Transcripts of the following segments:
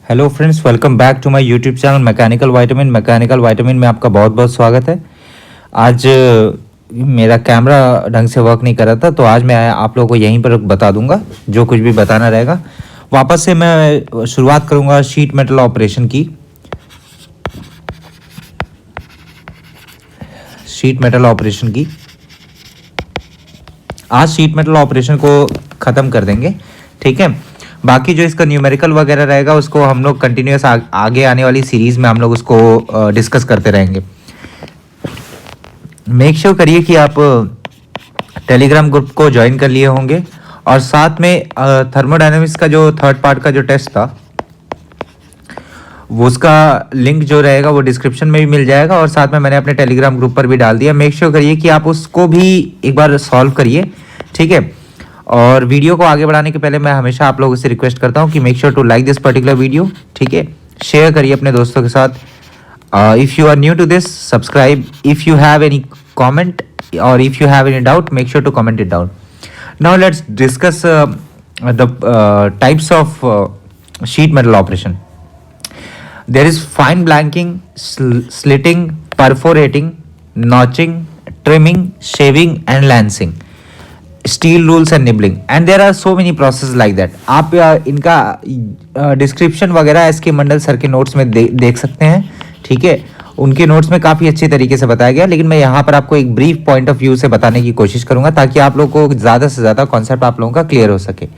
Hello friends, welcome back to my YouTube channel mechanical vitamin में आपका बहुत बहुत स्वागत है। आज मेरा कैमरा ढंग से वर्क नहीं कर रहा था, तो आज मैं आप लोगों को यहीं पर बता दूंगा जो कुछ भी बताना रहेगा। वापस से मैं शुरुआत करूंगा शीट मेटल ऑपरेशन की। आज शीट मेटल ऑपरेशन को ख़त्म कर देंगे, ठीक है। बाकी जो इसका न्यूमेरिकल वगैरह रहेगा उसको हम लोग कंटिन्यूस आगे आने वाली सीरीज़ में हम लोग उसको डिस्कस करते रहेंगे। मेक श्योर करिए कि आप टेलीग्राम ग्रुप को ज्वाइन कर लिए होंगे और साथ में थर्मोडायनेमिक्स का जो थर्ड पार्ट का जो टेस्ट था वो उसका लिंक जो रहेगा वो डिस्क्रिप्शन में भी मिल जाएगा और साथ में मैंने अपने टेलीग्राम ग्रुप पर भी डाल दिया। मेक श्योर करिए कि आप उसको भी एक बार सॉल्व करिए, ठीक है। और वीडियो को आगे बढ़ाने के पहले मैं हमेशा आप लोगों से रिक्वेस्ट करता हूँ कि make sure to like this particular video, ठीक है। शेयर करिए अपने दोस्तों के साथ। If you are new to this, subscribe. If you have any comment और if you have any doubt, make sure to comment it down. Now let's discuss the types of sheet metal operation. There is fine blanking, slitting, perforating, notching, trimming, shaving and lancing, steel rules and nibbling, and there are so many processes like that. आप इनका description वगैरह S के मंडल sir के notes में देख सकते हैं, ठीक है। उनके नोट्स में काफ़ी अच्छी तरीके से बताया गया, लेकिन मैं यहाँ पर आपको एक ब्रीफ पॉइंट ऑफ व्यू से बताने की कोशिश करूँगा ताकि आप लोगों को ज़्यादा से ज़्यादा कॉन्सेप्ट आप लोगों का क्लियर हो सके।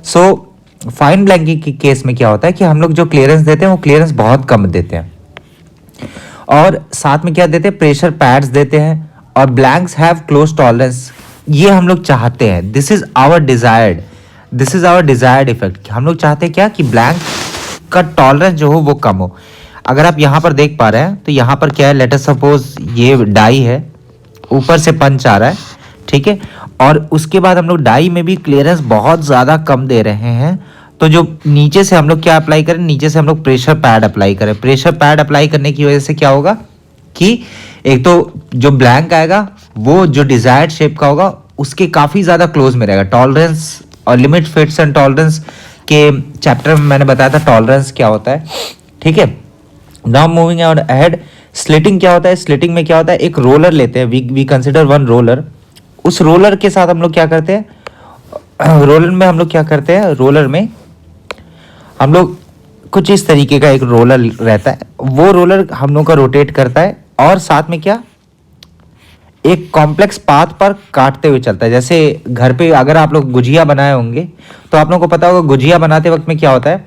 सो फाइन ब्लैंकिंग के केस में क्या होता है कि हम लोग जो क्लियरेंस देते हैं वो क्लियरेंस बहुत कम देते हैं और साथ में क्या देते हैं, प्रेशर पैड्स देते हैं और ब्लैंक्स हैव क्लोज टॉलरेंस। ये हम लोग चाहते हैं, this is our desired effect. हम लोग चाहते हैं क्या कि ब्लैंक का टॉलरेंस जो हो वो कम हो। अगर आप यहाँ पर देख पा रहे हैं तो यहाँ पर क्या है, लेट अस सपोज ये डाई है, ऊपर से पंच आ रहा है, ठीक है। और उसके बाद हम लोग डाई में भी क्लियरेंस बहुत ज़्यादा कम दे रहे हैं, तो जो नीचे से हम लोग क्या अप्लाई करें, नीचे से हम लोग प्रेशर पैड अप्लाई करें। प्रेशर पैड अप्लाई करने की वजह से क्या होगा कि एक तो जो ब्लैंक आएगा वो जो डिजायर्ड शेप का होगा उसके काफ़ी ज़्यादा क्लोज में रहेगा। टॉलरेंस और लिमिट फिट्स एंड टॉलरेंस के चैप्टर में मैंने बताया था टॉलरेंस क्या होता है, ठीक है। Now moving on ahead, slitting क्या होता है। स्लिटिंग में क्या होता है, एक रोलर लेते हैं, वी कंसिडर वन रोलर। उस रोलर के साथ हम लोग क्या करते हैं, रोलर में हम लोग कुछ इस तरीके का एक रोलर रहता है, वो रोलर हम लोग का रोटेट करता है और साथ में क्या एक कॉम्प्लेक्स पाथ पर काटते हुए चलता है। जैसे घर पे अगर आप लोग गुजिया बनाए होंगे तो आप लोगों को पता होगा गुजिया बनाते वक्त में क्या होता है,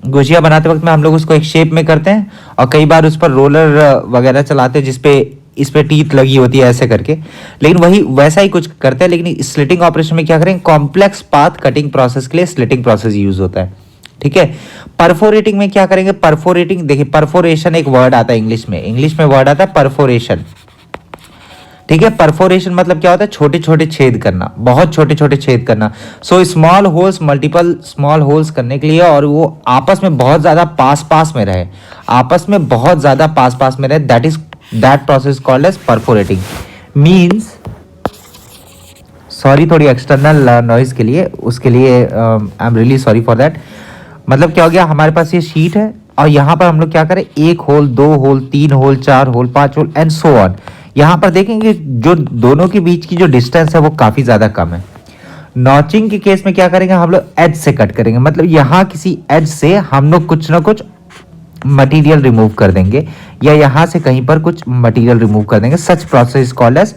गुजिया बनाते वक्त में हम लोग उसको एक शेप में करते हैं और कई बार उस पर रोलर वगैरह चलाते हैं जिसपे इस पे टीथ लगी होती है ऐसे करके, लेकिन वही वैसा ही कुछ करते हैं। लेकिन स्लिटिंग ऑपरेशन में क्या करेंगे, कॉम्प्लेक्स पाथ कटिंग प्रोसेस के लिए स्लिटिंग प्रोसेस यूज होता है, ठीक है। परफोरेटिंग में क्या करेंगे, परफोरेटिंग देखिए, परफोरेशन एक वर्ड आता है इंग्लिश में वर्ड आता है परफोरेशन, ठीक है। परफोरेशन मतलब क्या होता है, छोटे छोटे छेद करना, बहुत छोटे छोटे छेद करना। So small holes, multiple small holes करने के लिए और वो आपस में बहुत ज्यादा पास में रहे, that process called as perforating. Means, sorry थोड़ी एक्सटर्नल नॉइज के लिए, उसके लिए I am really sorry for that. मतलब क्या हो गया, हमारे पास ये शीट है और यहाँ पर हम लोग क्या करें, 1 hole, 2 hole, 3 hole, 4 hole, 5 hole and so on. यहाँ पर देखेंगे जो दोनों के बीच की जो डिस्टेंस है वो काफ़ी ज़्यादा कम है। नॉचिंग के केस में क्या करेंगे, हम लोग एज से कट करेंगे, मतलब यहाँ किसी एज से हम लोग कुछ ना कुछ मटेरियल रिमूव कर देंगे या यहाँ से कहीं पर कुछ मटेरियल रिमूव कर देंगे। Such process called as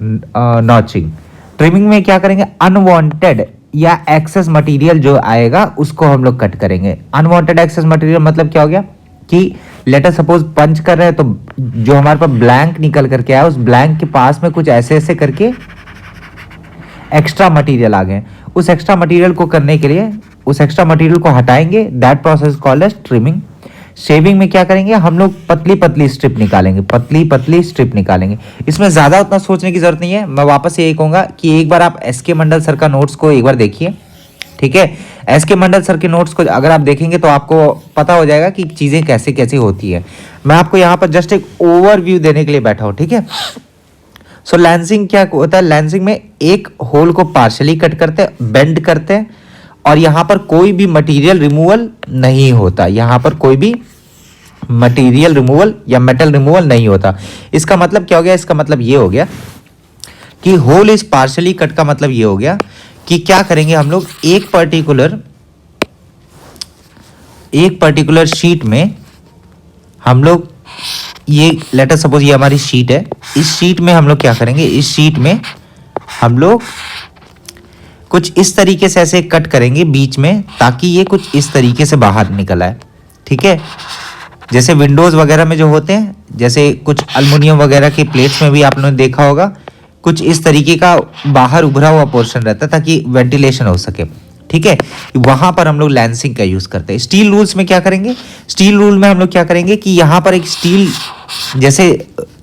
notching. Trimming में क्या करेंगे, अनवांटेड या एक्सेस मटेरियल जो आएगा उसको हम लोग कट करेंगे। अनवांटेड एक्सेस मटेरियल मतलब क्या हो गया कि लेट अस सपोज पंच कर रहे हैं तो जो हमारे पास ब्लैंक निकल करके आया, उस ब्लैंक के पास में कुछ ऐसे ऐसे करके एक्स्ट्रा मटेरियल आ गए। उस एक्स्ट्रा मटेरियल को करने के लिए उस एक्स्ट्रा मटेरियल को हटाएंगे, that process called as trimming. Shaving में क्या करेंगे, हम लोग पतली पतली स्ट्रिप निकालेंगे, इसमें ज़्यादा उतना सोचने की जरूरत नहीं है। मैं वापस यही कहूँगा कि एक बार आप एस के मंडल सर का नोट्स को एक बार देखिए, ठीक है। एस के मंडल सर के नोट्स को अगर आप देखेंगे तो आपको पता हो जाएगा कि चीज़ें कैसे कैसे होती है। मैं आपको यहाँ पर जस्ट एक ओवरव्यू देने के लिए बैठा हूँ, ठीक है। सो लेंसिंग क्या होता है, लेंसिंग में एक होल को पार्शली कट करते हैं, बेंड करते हैं और यहाँ पर कोई भी मटेरियल रिमूवल नहीं होता, यहाँ पर कोई भी मटेरियल रिमूवल या मेटल रिमूवल नहीं होता। इसका मतलब क्या हो गया? इसका मतलब ये हो गया कि होल इज पार्शली कट का मतलब ये हो गया कि क्या करेंगे हम लोग, एक पर्टिकुलर शीट में हम लोग, ये लेट अस सपोज ये हमारी शीट है, इस शीट में हम लोग क्या करेंगे, इस शीट में हम लोग कुछ इस तरीके से ऐसे कट करेंगे बीच में, ताकि ये कुछ इस तरीके से बाहर निकल आए। ठीक है, जैसे विंडोज वगैरह में जो होते हैं, जैसे कुछ एल्युमिनियम वगैरह के प्लेट्स में भी आप लोगों ने देखा होगा, कुछ इस तरीके का बाहर उभरा हुआ पोर्शन रहता है ताकि वेंटिलेशन हो सके। ठीक है, वहां पर हम लोग लैंसिंग का यूज करते हैं। स्टील रूल्स में क्या करेंगे, स्टील रूल में हम लोग क्या करेंगे कि यहाँ पर एक स्टील, जैसे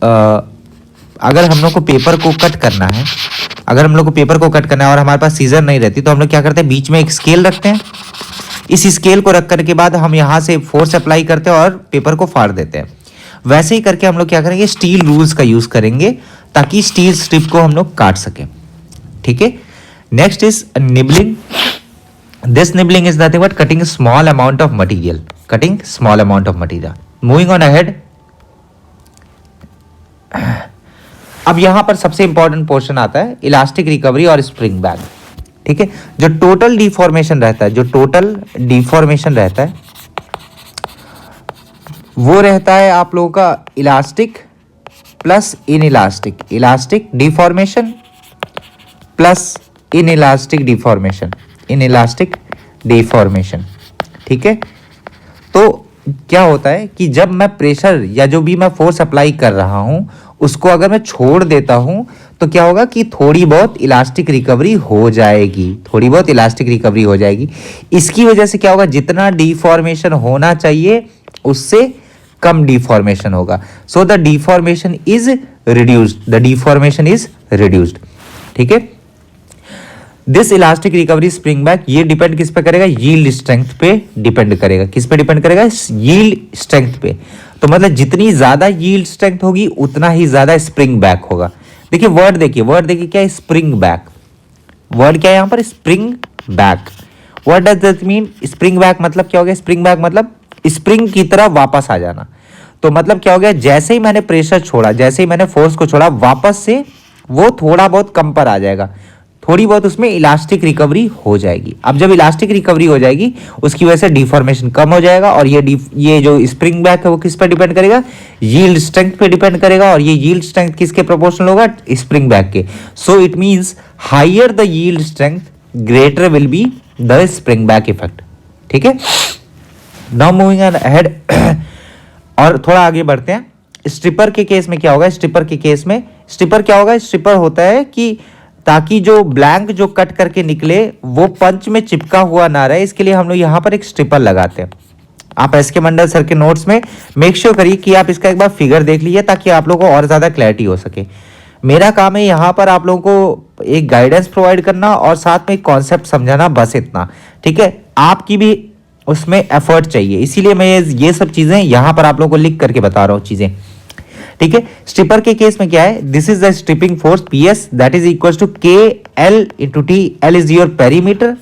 अगर हम लोग को पेपर को कट करना है, अगर हम लोग को पेपर को कट करना है और हमारे पास सीजर नहीं रहती, तो हम लोग क्या करते हैं, बीच में एक स्केल रखते हैं। इस स्केल को रख करने के बाद हम यहाँ से फोर्स अप्लाई करते हैं और पेपर को फाड़ देते हैं। वैसे ही करके हम लोग क्या करेंगे, स्टील रूल्स का यूज करेंगे ताकि स्टील स्ट्रिप को हम लोग काट सकें। ठीक है, next is nibbling. This nibbling is nothing but cutting small amount of material, cutting small amount of material. Moving on ahead, अब यहां पर सबसे इंपॉर्टेंट पोर्शन आता है इलास्टिक रिकवरी और स्प्रिंग बैक। ठीक है, जो टोटल डिफॉर्मेशन रहता है, जो टोटल डिफॉर्मेशन रहता है वो रहता है आप लोगों का elastic plus in elastic, elastic deformation plus in elastic deformation, in elastic deformation. ठीक है, तो क्या होता है कि जब मैं प्रेशर या जो भी मैं फोर्स अप्लाई कर रहा हूं उसको अगर मैं छोड़ देता हूं तो क्या होगा कि थोड़ी बहुत इलास्टिक रिकवरी हो जाएगी, थोड़ी बहुत इलास्टिक रिकवरी हो जाएगी। इसकी वजह से क्या होगा, जितना डिफॉर्मेशन होना चाहिए उससे कम डिफॉर्मेशन होगा। So the deformation is reduced, the deformation is reduced. ठीक है, this elastic recovery spring back, ये डिपेंड किस पे करेगा, यील्ड स्ट्रेंथ पे डिपेंड करेगा। किस पे डिपेंड करेगा, यील्ड स्ट्रेंथ पे। तो मतलब जितनी ज्यादा यील्ड स्ट्रेंथ होगी उतना ही ज्यादा स्प्रिंग बैक होगा। देखिए वर्ड देखिए, वर्ड देखिए क्या है, स्प्रिंग बैक। वर्ड क्या है यहां पर, spring back. What does that mean, spring back मतलब क्या हो गया, स्प्रिंग बैक मतलब स्प्रिंग की तरह वापस आ जाना। तो मतलब क्या हो गया, जैसे ही मैंने प्रेशर छोड़ा, जैसे ही मैंने फोर्स को छोड़ा, वापस से वो थोड़ा बहुत कम पर आ जाएगा, थोड़ी बहुत उसमें इलास्टिक रिकवरी हो जाएगी। अब जब इलास्टिक रिकवरी हो जाएगी उसकी वजह से डिफॉर्मेशन कम हो जाएगा, और ये जो स्प्रिंग बैक है वो किस पर डिपेंड करेगा, यील्ड स्ट्रेंथ पे डिपेंड करेगा, और ये यील्ड स्ट्रेंथ किसके प्रोपोर्शनल होगा, स्प्रिंग बैक के। So it means higher the yield strength greater will be the spring back effect. ठीक है, नाउ मूविंग ऑन अहेड, और थोड़ा आगे बढ़ते हैं। स्ट्रिपर के केस में क्या होगा, स्ट्रिपर के केस में स्ट्रिपर क्या होगा, स्ट्रिपर होता है कि ताकि जो ब्लैंक जो कट करके निकले वो पंच में चिपका हुआ ना रहे, इसके लिए हम लोग यहाँ पर एक स्ट्रिपर लगाते हैं। आप एसके मंडल सर के नोट्स में मेक श्योर करिए कि आप इसका एक बार फिगर देख लीजिए ताकि आप लोगों को और ज़्यादा क्लैरिटी हो सके। मेरा काम है यहाँ पर आप लोगों को एक गाइडेंस प्रोवाइड करना और साथ में एक कॉन्सेप्ट समझाना, बस इतना। ठीक है, आपकी भी उसमें एफर्ट चाहिए, इसीलिए मैं ये सब चीज़ें यहाँ पर आप लोगों को लिख करके बता रहा हूँ चीज़ें। ठीक है, स्ट्रिपर के केस में क्या है, this is the stripping force PS that is equal to KL into T। L is your perimeter,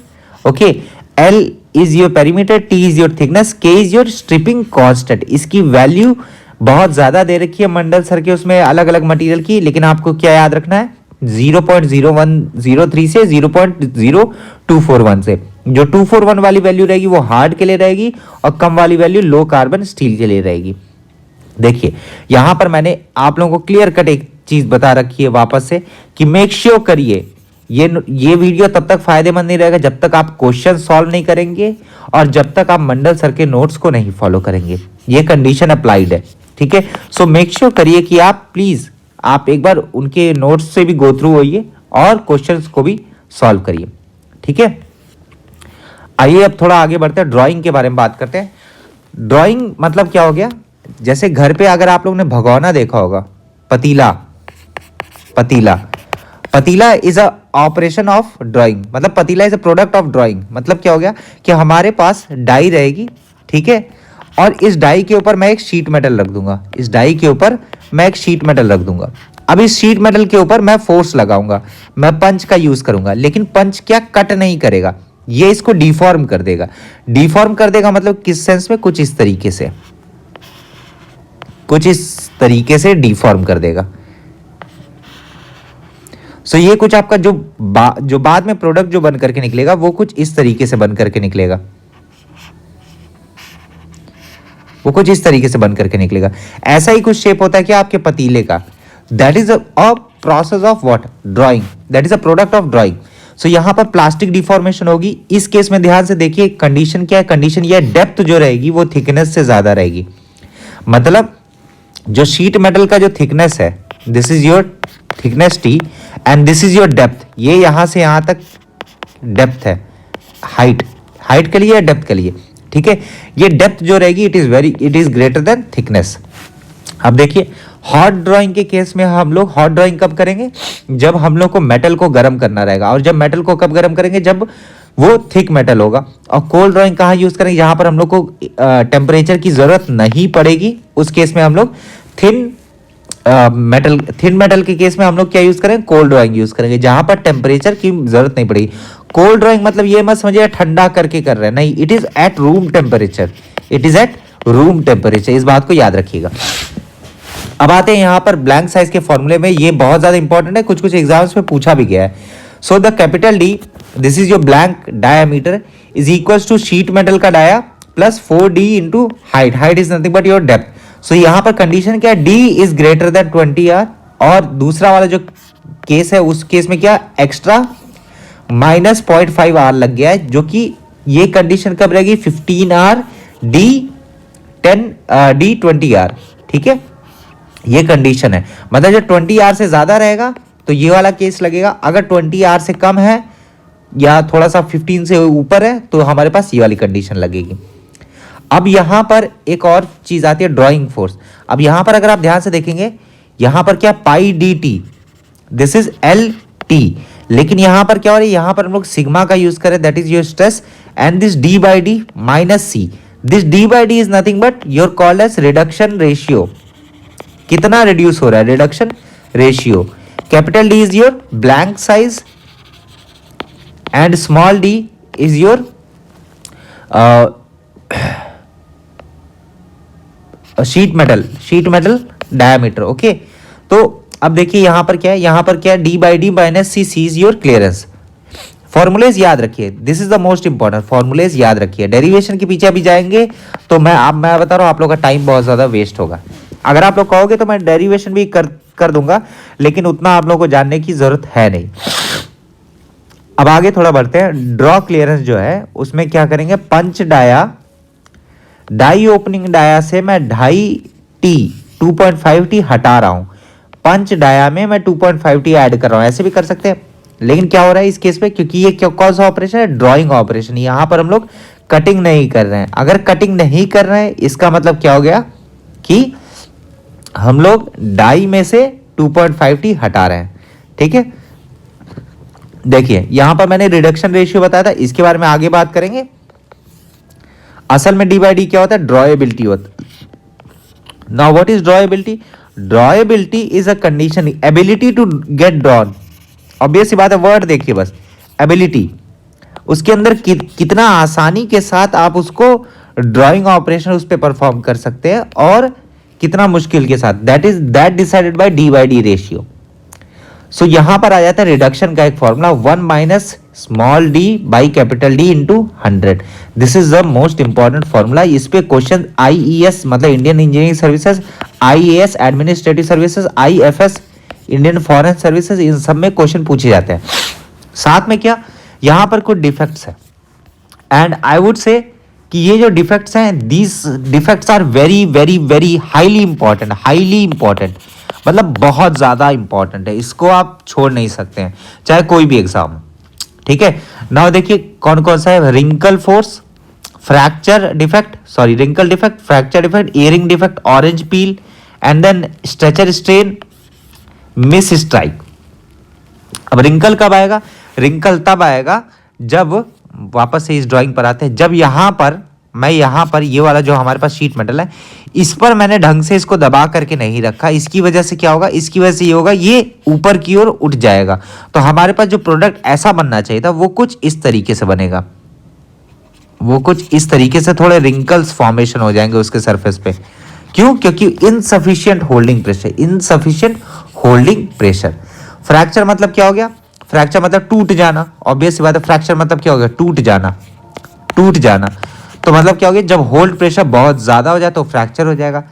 okay, L is your perimeter, T is your thickness, K is your stripping constant. इसकी value बहुत ज्यादा दे रखी है मंडल sir के उसमें अलग अलग material की, लेकिन आपको क्या याद रखना है, 0.0103 से 0.0241 से। जो 241 वाली वैल्यू रहेगी वो हार्ड के लिए रहेगी और कम वाली वैल्यू लो कार्बन स्टील के लिए रहेगी। देखिए यहां पर मैंने आप लोगों को क्लियर कट एक चीज बता रखी है वापस से कि मेक श्योर करिए ये वीडियो तब तक फायदेमंद नहीं रहेगा जब तक आप क्वेश्चन सॉल्व नहीं करेंगे और जब तक आप मंडल सर के नोट्स को नहीं फॉलो करेंगे। ये कंडीशन अप्लाइड है, ठीक है। सो मेक श्योर करिए कि आप प्लीज आप एक बार उनके नोट्स से भी गो थ्रू होइए और क्वेश्चंस को भी सॉल्व करिए, ठीक है। आइए अब थोड़ा आगे बढ़ते हैं, ड्राइंग के बारे में बात करते हैं। ड्राइंग मतलब क्या हो गया, जैसे घर पे अगर आप लोगों ने भगोना देखा होगा, पतीला पतीला पतीला is a operation of drawing, मतलब पतीला is a product of drawing. मतलब क्या हो गया कि हमारे पास डाई रहेगी, ठीक है, और इस डाई के ऊपर मैं एक शीट मेटल रख दूंगा, इस डाई के ऊपर मैं एक शीट मेटल रख दूंगा। अब इस शीट मेटल के ऊपर मैं फोर्स लगाऊंगा, मैं पंच का यूज करूंगा, लेकिन पंच क्या कट नहीं करेगा, ये इसको डिफॉर्म कर देगा। डिफॉर्म कर देगा मतलब किस सेंस में, कुछ इस तरीके से, कुछ इस तरीके से डिफॉर्म कर देगा। सो ये कुछ आपका जो बाद में प्रोडक्ट जो बन करके निकलेगा वो कुछ इस तरीके से बन करके निकलेगा, वो कुछ इस तरीके से बन करके निकलेगा। ऐसा ही कुछ शेप होता है क्या आपके पतीले का। That is a process of what, drawing, that is a product of drawing. So यहां पर प्लास्टिक डिफॉर्मेशन होगी। इस केस में ध्यान से देखिए कंडीशन क्या है, कंडीशन ये डेप्थ जो रहेगी वो थिकनेस से ज्यादा रहेगी। मतलब जो शीट मेटल का जो थिकनेस है, this is your thickness T and this is your depth, ये यहां से यहां तक डेप्थ है, हाइट, हाइट के लिए या डेप्थ के लिए, ठीक है। ये डेप्थ जो रहेगी it is greater than thickness. अब देखिए हॉट ड्राइंग के केस में हम लोग हॉट ड्राइंग कब करेंगे, जब हम लोग को मेटल को गर्म करना रहेगा। और जब मेटल को कब गर्म करेंगे, जब वो थिक मेटल होगा। और कोल्ड ड्राइंग कहाँ यूज करेंगे, जहां पर हम लोग को टेम्परेचर की जरूरत नहीं पड़ेगी, उस केस में हम लोग थिन मेटल के केस में हम लोग क्या यूज करेंगे, कोल्ड ड्राइंग यूज करेंगे, जहां पर टेम्परेचर की जरूरत नहीं पड़ेगी। कोल्ड ड्राइंग मतलब ये मत समझिए ठंडा करके कर रहे हैं, नहीं, it is at room temperature, it is at room temperature, इस बात को याद रखिएगा। अब आते हैं यहाँ पर ब्लैंक साइज के फॉर्मूले में, ये बहुत ज्यादा इंपॉर्टेंट है, कुछ कुछ एग्जाम्स में पूछा भी गया है। So the capital D, this is your blank diameter, is equals to sheet metal का dia plus 4d into height, height is nothing but your depth. So यहाँ पर कंडीशन क्या है, d is greater than 20r, और दूसरा वाला जो case है उस केस में क्या एक्स्ट्रा माइनस 0.5r लग गया है, जो कि ये कंडीशन कब रहेगी, 15r d 20r, ठीक है, ये कंडीशन है। मतलब जब 20r से ज्यादा रहेगा तो ये वाला केस लगेगा, अगर 20r से कम है या थोड़ा सा 15 से ऊपर है तो हमारे पास ये वाली कंडीशन लगेगी। अब यहां पर एक और चीज आती है, ड्राइंग फोर्स। अब यहां पर अगर आप ध्यान से देखेंगे, यहां पर क्या pi D T, this is L T, लेकिन यहां पर क्या हो रहा है, यहां पर हम लोग सिग्मा का यूज करें, that is your stress, and this D by D minus C, this D by D is nothing but your called as reduction ratio. कितना रिड्यूस हो रहा है, reduction ratio. Capital D is your blank size and small D is your sheet metal diameter, okay. तो अब देखिए यहां पर क्या है, यहां पर क्या है, D by D minus C, C is your clearance. Formulas याद रखिए, this is the most important, formulas याद रखिए। डेरिवेशन के पीछे अभी जाएंगे तो मैं बता रहा हूं आप लोग का टाइम बहुत ज्यादा वेस्ट होगा। अगर आप लोग कहोगे तो मैं डेरिवेशन भी कर दूंगा, लेकिन उतना आप लोगों को जानने की जरूरत है नहीं। अब आगे थोड़ा बढ़ते हैं। ड्रॉ क्लियरेंस जो है उसमें क्या करेंगे, पंच डाई ओपनिंग डाया से मैं 2.5t हटा रहा हूं, पंच डाया में मैं 2.5t ऐड कर रहा हूं, ऐसे भी कर सकते हैं। लेकिन क्या हो रहा है इस केस में, क्योंकि ये कौन सा ऑपरेशन है, ड्राइंग ऑपरेशन, यहां पर हम लोग कटिंग नहीं कर रहे हैं। अगर कटिंग नहीं कर रहे हैं इसका मतलब क्या हो गया कि हम लोग डाई में से 2.5t हटा रहे हैं, ठीक है। देखिए यहां पर मैंने रिडक्शन रेशियो बताया था, इसके बारे में आगे बात करेंगे। असल में डी बाई डी क्या होता है, ड्रॉएबिलिटी होता है। Now what is drawability, drawability is a condition, ability to get drawn. Obvious सी बात है, वर्ड देखिए बस, एबिलिटी, उसके अंदर कितना आसानी के साथ आप उसको ड्राइंग ऑपरेशन उस पर परफॉर्म कर सकते हैं और कितना मुश्किल के साथ, that decided by D by D ratio. So यहां पर आ जाता है रिडक्शन का एक formula, 1 minus small D by capital D into 100। This is the most important formula. इस पे क्वेश्चन आईईएस मतलब Indian engineering services, IAS administrative services, IFS Indian foreign services, इन सब में क्वेश्चन पूछे जाते हैं। साथ में क्या, यहां पर कुछ डिफेक्ट्स है, एंड आई वुड से कि ये जो डिफेक्ट्स हैं, these defects are very very very highly important, मतलब बहुत ज्यादा इंपॉर्टेंट है, इसको आप छोड़ नहीं सकते हैं चाहे कोई भी एग्जाम, ठीक है। नाउ देखिए कौन कौन सा है, wrinkle force, fracture defect, wrinkle defect, fracture defect, earing defect, orange peel, and then stretcher strain, miss strike. अब रिंकल कब आएगा, रिंकल तब आएगा जब, वापस से इस ड्राइंग पर आते हैं, जब यहां पर मैं यहां पर ये वाला जो हमारे पास शीट मेटल है, इस पर मैंने ढंग से इसको दबा करके नहीं रखा, इसकी वजह से क्या होगा, इसकी वजह से ये होगा, ये ऊपर की ओर उठ जाएगा। तो हमारे पास जो प्रोडक्ट ऐसा बनना चाहिए था वो कुछ इस तरीके से बनेगा, वो कुछ इस तरीके से थोड़े रिंकल्स फॉर्मेशन हो जाएंगे उसके सरफेस पे। क्यों? क्योंकि insufficient holding pressure, insufficient holding pressure. Fracture मतलब क्या हो गया? फ्रैक्चर मतलब टूट जाना, ऑब्वियस सी बात है। फ्रैक्चर मतलब क्या हो गया? टूट जाना, टूट जाना। तो मतलब क्या हो गया? जब होल्ड प्रेशर बहुत ज्यादा हो जाए तो फ्रैक्चर हो जाएगा।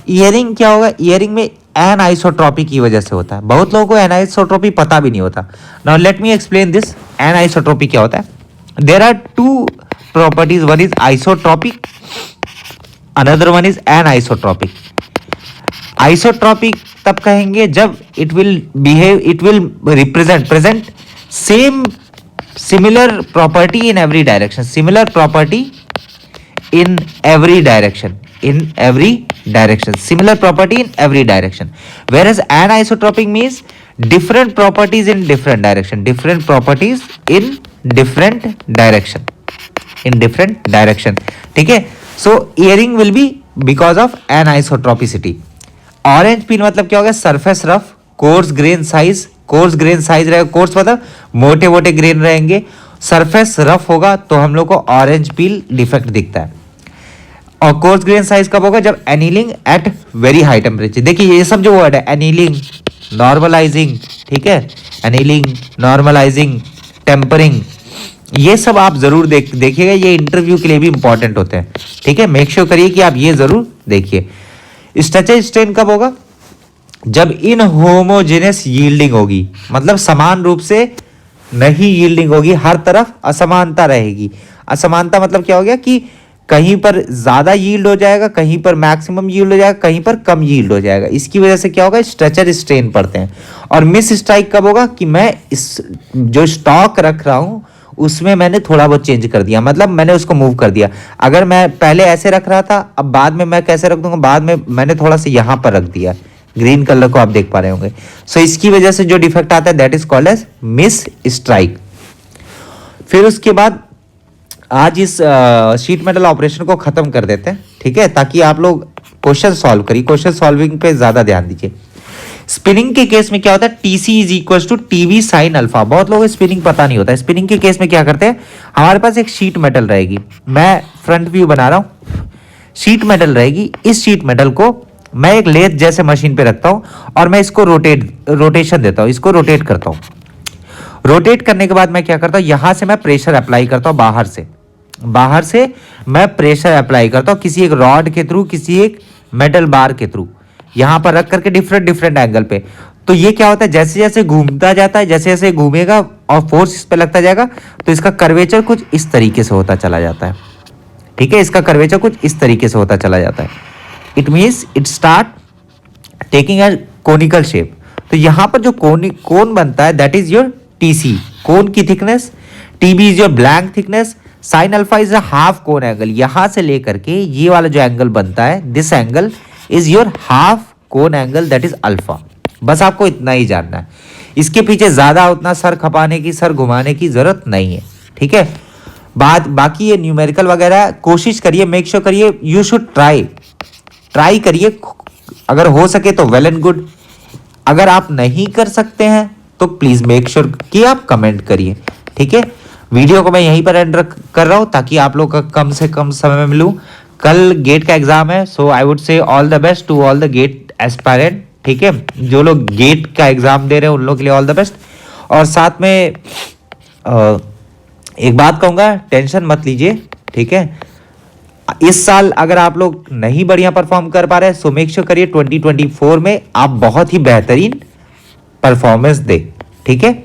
ईयरिंग क्या होगा? ईयरिंग में एनआइसोट्रॉपी की वजह से होता है। बहुत लोगों को एनआइसोट्रॉपी पता भी नहीं होता। Now let me explain this. Anisotropy क्या होता है? There are two properties, one is isotropic, another one is anisotropic. Isotropic तब कहेंगे जब it will behave, it will represent present same similar property in every direction, similar property in every direction, in every direction, similar property in every direction. Whereas anisotropic means different properties in different direction, different properties in different direction, in different direction. ठीक है? So earring will be because of anisotropicity. Orange peel मतलब क्या हो गया? Surface rough, coarse grain size, coarse grain size रहेगा। Course मतलब मोटे मोटे ग्रेन रहेंगे, सरफेस रफ होगा तो हम लोग को ऑरेंज पील डिफेक्ट दिखता है। और कोर्स ग्रेन साइज कब होगा? जब annealing at very high temperature. देखिए ये सब जो वर्ड है, एनीलिंग, नॉर्मलाइजिंग, ठीक है, एनीलिंग, नॉर्मलाइजिंग, टेम्परिंग, ये सब आप जरूर देखिएगा, ये इंटरव्यू के लिए भी इंपॉर्टेंट होते हैं। ठीक है, मेक श्योर करिए कि आप ये जरूर देखिए। स्ट्रेचेज स्ट्रेन कब होगा? जब इन होमोजेनस यील्डिंग होगी, मतलब समान रूप से नहीं यील्डिंग होगी, हर तरफ असमानता रहेगी। असमानता मतलब क्या हो गया? कि कहीं पर ज्यादा यील्ड हो जाएगा, कहीं पर मैक्सिमम यील्ड हो जाएगा, कहीं पर कम यील्ड हो जाएगा। इसकी वजह से क्या होगा? स्ट्रेचर स्ट्रेन पड़ते हैं। और मिस स्ट्राइक कब होगा? कि मैं इस जो स्टॉक रख रहा हूं उसमें मैंने थोड़ा बहुत चेंज कर दिया, मतलब मैंने उसको मूव कर दिया। अगर मैं पहले ऐसे रख रहा था, अब बाद में मैं कैसे रख दूंगा? बाद में मैंने थोड़ा सा यहां पर रख दिया। ग्रीन कलर को आप देख पा रहे होंगे। सो इसकी वजह से जो डिफेक्ट आता है that is called as miss strike. फिर उसके बाद आज इस शीट मेटल ऑपरेशन को खत्म कर देते हैं, ठीक है, ताकि आप लोग क्वेश्चन सॉल्व करिए। क्वेश्चन सॉल्विंग पे ज्यादा ध्यान दीजिए। स्पिनिंग के केस में क्या होता है? TC is equal to TV sine alpha. बहुत लोगों को स्पिनिंग पता नहीं होता है। स्पिनिंग के केस में क्या करते हैं? हमारे पास एक शीट मेटल रहेगी, मैं फ्रंट व्यू बना रहा हूं, शीट मेटल रहेगी। इस शीट मेटल को मैं एक लेथ जैसे मशीन पे रखता हूं और मैं इसको रोटेशन देता हूं, इसको रोटेट करता हूं। रोटेट करने के बाद मैं क्या करता हूं? यहां से मैं प्रेशर अप्लाई करता हूं, बाहर से मैं प्रेशर अप्लाई करता हूं किसी एक रॉड के थ्रू, किसी एक मेटल बार के थ्रू, यहां पर रख करके डिफरेंट एंगल पे। तो ये क्या होता है? जैसे जैसे घूमता जाता है, जैसे जैसे घूमेगा और फोर्स इस पे लगता जाएगा, तो इसका कर्वेचर कुछ इस तरीके से होता चला जाता है। ठीक है, इसका कर्वेचर कुछ इस तरीके से होता चला जाता है। It means it start taking a conical shape. तो यहां पर जो कोन बनता है दैट इज योर टीसी, कोन की thickness. TB is your blank thickness. Sine alpha is a half cone angle. यहां से लेकर के ये वाला जो एंगल बनता है, this angle is your half cone angle, that is alpha. बस आपको इतना ही जानना है, इसके पीछे ज्यादा उतना सर खपाने की, सर घुमाने की जरूरत नहीं है। ठीक है, बाकी ये न्यूमेरिकल वगैरह कोशिश करिए, मेक श्योर करिए, यू शुड ट्राई करिए। अगर हो सके तो वेल एंड गुड, अगर आप नहीं कर सकते हैं तो प्लीज मेक श्योर कि आप कमेंट करिए। ठीक है, वीडियो को मैं यहीं पर एंड कर रहा हूं ताकि आप लोग का कम से कम समय में मिलूं। कल गेट का एग्जाम है, so I would say all the best to all the GATE aspirant. ठीक है, जो लोग गेट का एग्जाम दे रहे हैं उन लोगों के लिए ऑल द बेस्ट। और साथ में एक बात कहूंगा, टेंशन मत लीजिए। ठीक है, इस साल अगर आप लोग नहीं बढ़िया परफॉर्म कर पा रहे, सो मेक श्योर करिए 2024 में आप बहुत ही बेहतरीन परफॉर्मेंस दे। ठीक है,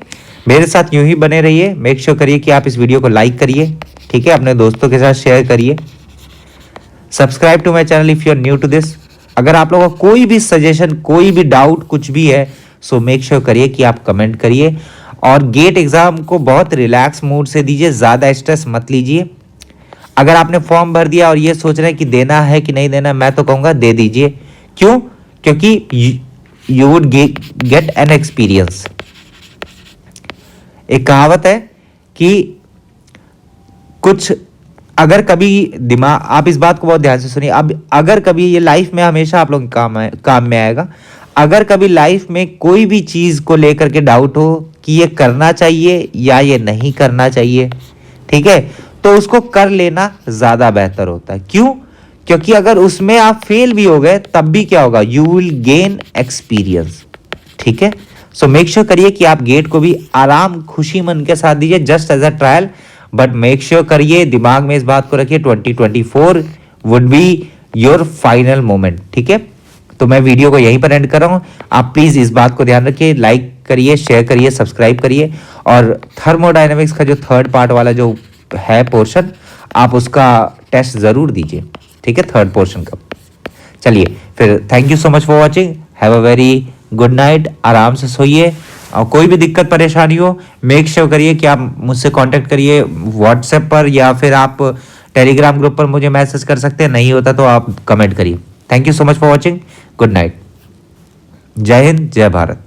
मेरे साथ यूं ही बने रहिए। मेक श्योर करिए कि आप इस वीडियो को लाइक करिए, ठीक है, अपने दोस्तों के साथ शेयर करिए। Subscribe to my channel if you are new to this. अगर आप लोगों का कोई भी सजेशन, कोई भी डाउट, कुछ भी है, सो मेक श्योर करिए कि आप कमेंट करिए। और गेट एग्जाम को बहुत रिलैक्स मूड से दीजिए, ज्यादा स्ट्रेस मत लीजिए। अगर आपने फॉर्म भर दिया और ये सोच रहे हैं कि देना है कि नहीं देना, मैं तो कहूंगा दे दीजिए। क्यों? क्योंकि you would get an experience. एक कहावत है कि कुछ अगर कभी दिमाग, आप इस बात को बहुत ध्यान से सुनिए, अब अगर कभी ये लाइफ में हमेशा आप लोग काम में आएगा, अगर कभी लाइफ में कोई भी चीज को लेकर के डाउट हो कि ये करना चाहिए या ये नहीं करना चाहिए, ठीक है, तो उसको कर लेना ज़्यादा बेहतर होता है। क्यों? क्योंकि अगर उसमें आप फेल भी हो गए तब भी क्या होगा, यू विल गेन एक्सपीरियंस। ठीक है, सो मेक श्योर करिए कि आप गेट को भी आराम खुशी मन के साथ दीजिए, just as a trial, but make sure करिए, दिमाग में इस बात को रखिए 2024 would be your final moment. ठीक है, तो मैं वीडियो को यहीं पर एंड कर रहा हूँ। आप प्लीज़ इस बात को ध्यान रखिए, लाइक करिए, शेयर करिए, सब्सक्राइब करिए, और थर्मोडायनेमिक्स का जो थर्ड पार्ट वाला जो है पोर्शन, आप उसका टेस्ट ज़रूर दीजिए। ठीक है, थर्ड पोर्शन का। चलिए फिर, thank you so much for watching, have a very good night, आराम से सोइए। और कोई भी दिक्कत परेशानी हो, मेक श्योर करिए कि आप मुझसे कांटेक्ट करिए व्हाट्सएप पर, या फिर आप टेलीग्राम ग्रुप पर मुझे मैसेज कर सकते हैं, नहीं होता तो आप कमेंट करिए। Thank you so much for watching, good night, जय हिंद, जय भारत।